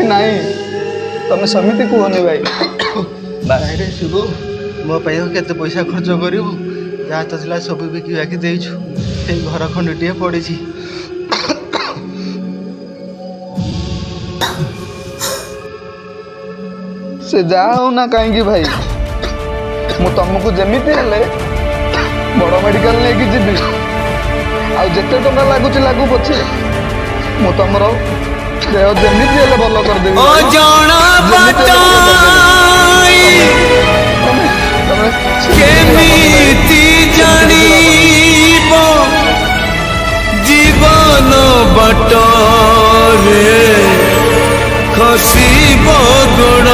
भाई नहीं तुम समिति कहनी भाई रे शिव मो केते पैसा खर्च करू जहाँ तो ଥିଲା ସବୁ ବିକିବାକି ଦେଇଛୁ ସେଇ ଘର ଖଣ୍ଡଟିଏ ପଡ଼ିଛି। से जा हो ना कहीं भाई मु तुमको जमीती हेले बड़ मेडिकल लेके जीवी आ जिते टंका लगुच लागू पछे मु तुमर देह जमीती हेले भल कर देबी।